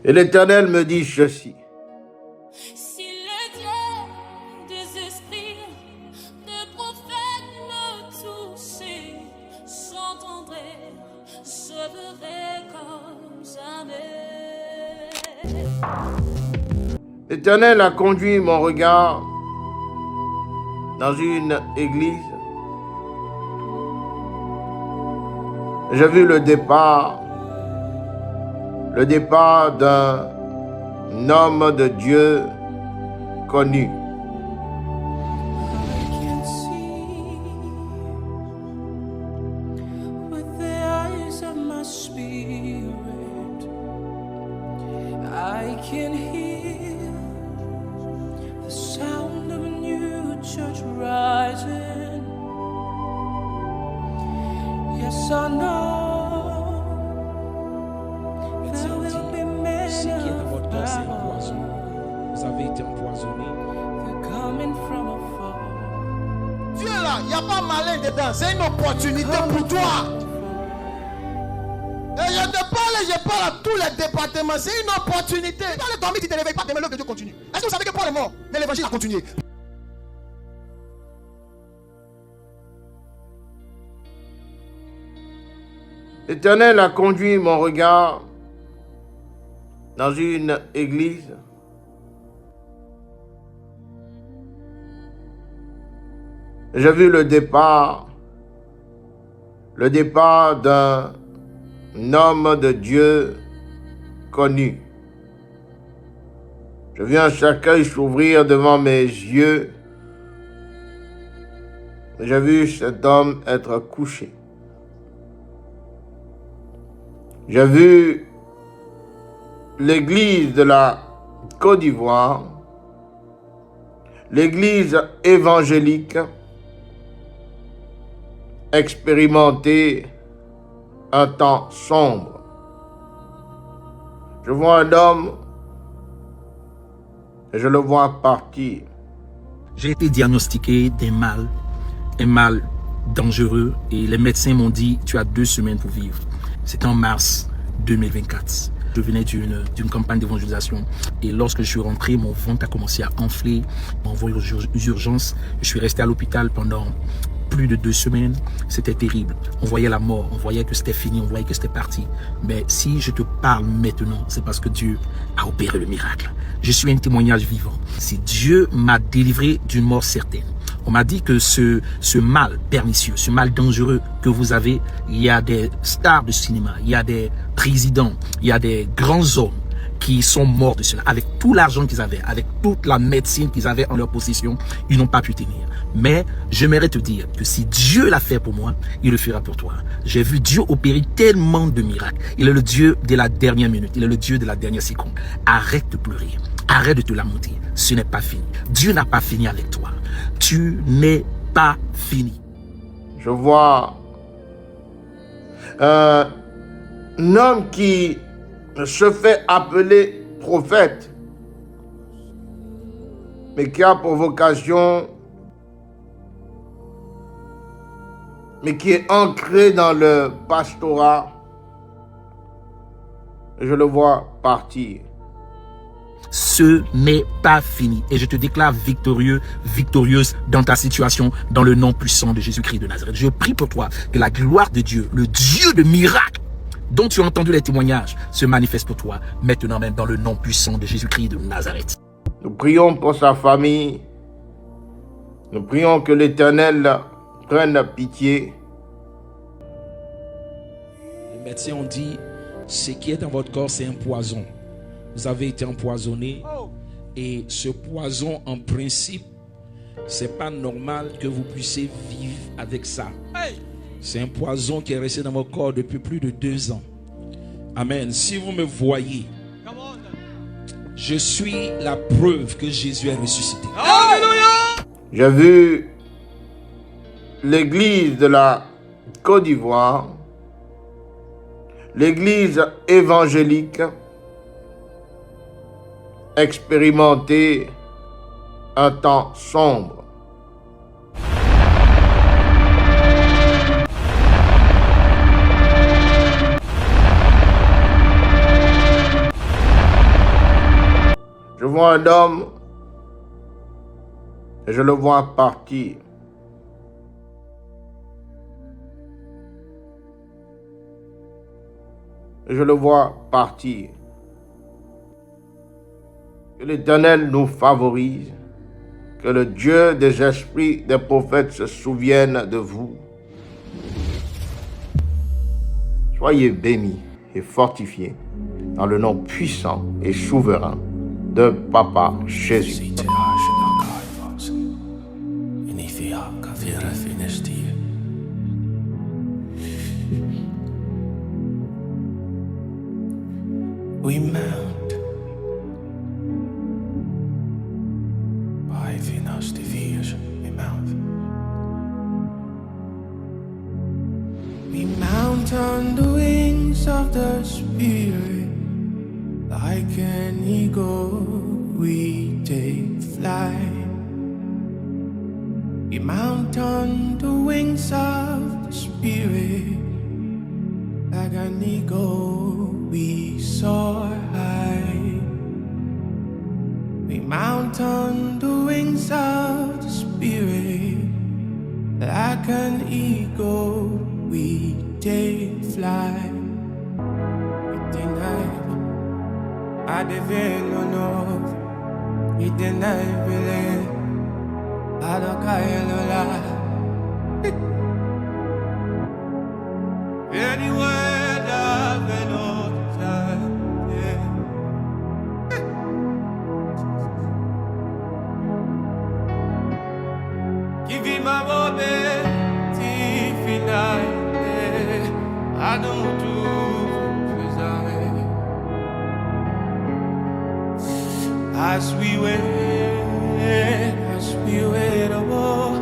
Et l'Éternel me dit ceci. Si le Dieu des esprits de prophètes me touchait, j'entendrai, je verrai comme jamais. L'Éternel a conduit mon regard dans une église. J'ai vu le départ d'un homme de Dieu connu. I can hear the sound of a new church rising. Yes, I know there will be many Ce qui est dans votre cœur, c'est un poison. Vous avez été empoisonné. they're coming from afar. Dieu là, il n'y a pas malin dedans. C'est une opportunité pour toi. Et je parle à tous les départements. C'est une opportunité. Tu vas aller dormir, tu ne te réveilles pas. Demain, que Dieu continue. Est-ce que vous savez que Paul est mort, mais l'évangile a continué? L'Éternel a conduit mon regard dans une église. J'ai vu le départ d'un homme de Dieu connu. Je vis un cercueil s'ouvrir devant mes yeux. J'ai vu cet homme être couché. J'ai vu l'église de la Côte d'Ivoire, l'église évangélique, expérimenter un temps sombre. Je vois un homme et je le vois partir. J'ai été diagnostiqué un mal dangereux, et les médecins m'ont dit tu as 2 semaines pour vivre. C'était en mars 2024. Je venais d'une campagne d'évangélisation, et lorsque je suis rentré, mon ventre a commencé à enfler. On m'a envoyé aux urgences. Je suis resté à l'hôpital pendant plus de 2 semaines. C'était terrible. On voyait la mort, on voyait que c'était fini, on voyait que c'était parti. Mais si je te parle maintenant, c'est parce que Dieu a opéré le miracle. Je suis un témoignage vivant. Si Dieu m'a délivré d'une mort certaine. On m'a dit que ce mal pernicieux, ce mal dangereux que vous avez, il y a des stars de cinéma, il y a des présidents, il y a des grands hommes qui sont morts de cela. Avec tout l'argent qu'ils avaient, avec toute la médecine qu'ils avaient en leur possession, ils n'ont pas pu tenir. Mais j'aimerais te dire que si Dieu l'a fait pour moi, il le fera pour toi. J'ai vu Dieu opérer tellement de miracles. Il est le Dieu de la dernière minute. Il est le Dieu de la dernière seconde. Arrête de pleurer. Arrête de te lamenter. Ce n'est pas fini. Dieu n'a pas fini avec toi. Tu n'es pas fini. Je vois un homme qui se fait appeler prophète, mais qui a pour vocation, mais qui est ancré dans le pastorat. Je le vois partir. Ce n'est pas fini. Et je te déclare victorieux, victorieuse dans ta situation, dans le nom puissant de Jésus-Christ de Nazareth. Je prie pour toi que la gloire de Dieu, le Dieu de miracles, dont tu as entendu les témoignages, se manifeste pour toi, maintenant même dans le nom puissant de Jésus-Christ de Nazareth. Nous prions pour sa famille. Nous prions que l'Éternel prenne pitié. Les médecins ont dit, ce qui est dans votre corps, c'est un poison. Vous avez été empoisonné. Et ce poison, en principe, c'est pas normal que vous puissiez vivre avec ça. C'est un poison qui est resté dans votre corps depuis plus de 2 ans. Amen. Si vous me voyez, je suis la preuve que Jésus est ressuscité. J'ai vu l'église de la Côte d'Ivoire, l'église évangélique, expérimenter un temps sombre. Je vois un homme et je le vois partir. Et je le vois partir. Que l'Éternel nous favorise. Que le Dieu des esprits des prophètes se souvienne de vous. Soyez bénis et fortifiés dans le nom puissant et souverain de Papa Jésus. We mount by Venus Division. We mount on the wings of the Spirit. Like an eagle, we take flight. We mount on the wings of the Spirit. Like an eagle, we soar high. We mount on the wings of the Spirit. Like an eagle, we take flight. We deny, I devine no no. We deny believe, I don't care no lie. Anywhere I've been all the time, yeah. Give me my moment, finale. I don't do as we wait, oh.